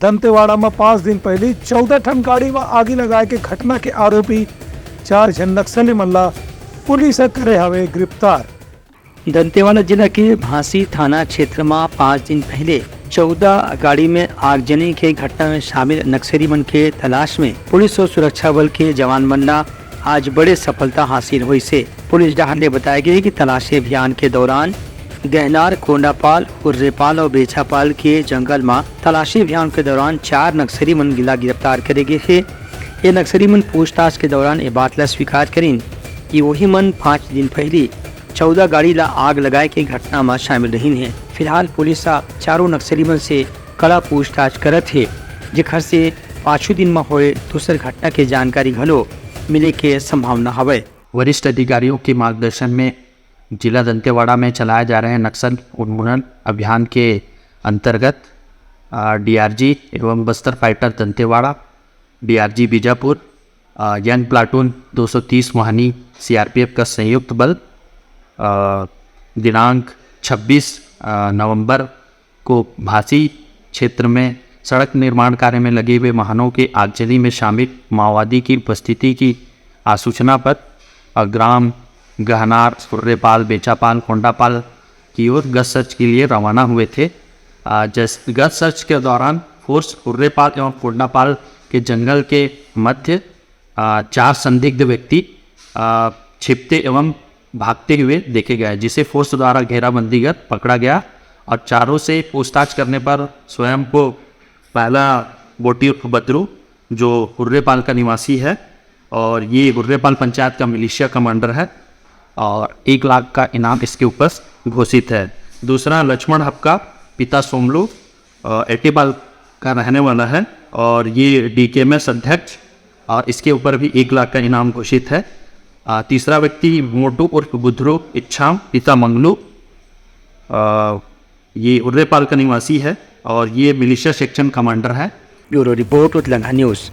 दंतेवाड़ा में 5 दिन पहले 14 टन गाड़ी में आगी लगाए के घटना के आरोपी 4 जन नक्सली मल्ला पुलिस करे हवे गिरफ्तार। दंतेवाड़ा जिला के भांसी थाना क्षेत्र में 5 दिन पहले 14 गाड़ी में आगजनी के घटना में शामिल नक्सली मन के तलाश में पुलिस और सुरक्षा बल के जवान बनना आज बड़े सफलता हासिल हुई से पुलिस डहार ने बताया गया कि तलाशी अभियान के दौरान गहनार, कोंडापाल, हुर्रेपाल और बेछापाल के जंगल में तलाशी अभियान के दौरान 4 नक्सली मन गिला गिरफ्तार करे गए थे। ये नक्सली मन पूछताछ के दौरान ये बात ला स्वीकार करीन कि वही मन 5 दिन पहले 14 गाड़ी ला आग लगाए के घटना में शामिल रही है। फिलहाल पुलिस चारों नक्सली मन से कड़ा पूछताछ करत है, जेखर से 5 दिन में हुए दूसर घटना के जानकारी घलो मिले के संभावना हवे। वरिष्ठ अधिकारियों के मार्गदर्शन में जिला दंतेवाड़ा में चलाए जा रहे नक्सल उन्मूलन अभियान के अंतर्गत डीआरजी एवं Bastar fighter Dantewada, DRG Bijapur, young platoon 230 Mohani CRPF का संयुक्त बल दिनांक 26 नवंबर को भांसी क्षेत्र में सड़क निर्माण कार्य में लगे हुए वाहनों के आगजनी में शामिल माओवादी की उपस्थिति की आसूचना पर ग्राम गहनार, हुर्रेपाल, बेछापाल, कोंडापाल की ओर गश्त सर्च के लिए रवाना हुए थे। गश्त सर्च के दौरान फोर्स हुर्रेपाल एवं कोंडापाल के जंगल के मध्य 4 संदिग्ध व्यक्ति छिपते एवं भागते हुए देखे गए, जिसे फोर्स द्वारा घेराबंदी कर पकड़ा गया और चारों से पूछताछ करने पर स्वयं को पहला बोटी उर्फ बद्रू जो हुर्रेपाल का निवासी है और ये हुर्रेपाल पंचायत का मिलिशिया कमांडर है और 1 लाख का इनाम इसके ऊपर घोषित है। दूसरा लक्ष्मण हप्का पिता सोमलू एटीपाल का रहने वाला है और ये डीकेएमएस अध्यक्ष और इसके ऊपर भी 1 लाख का इनाम घोषित है। तीसरा व्यक्ति मोटू उर्फ बुधरू इच्छाम पिता मंगलू, ये हुर्रेपाल का निवासी है और ये मिलिशिया सेक्शन कमांडर है। ब्यूरो रिपोर्ट, उतलंगा न्यूज़।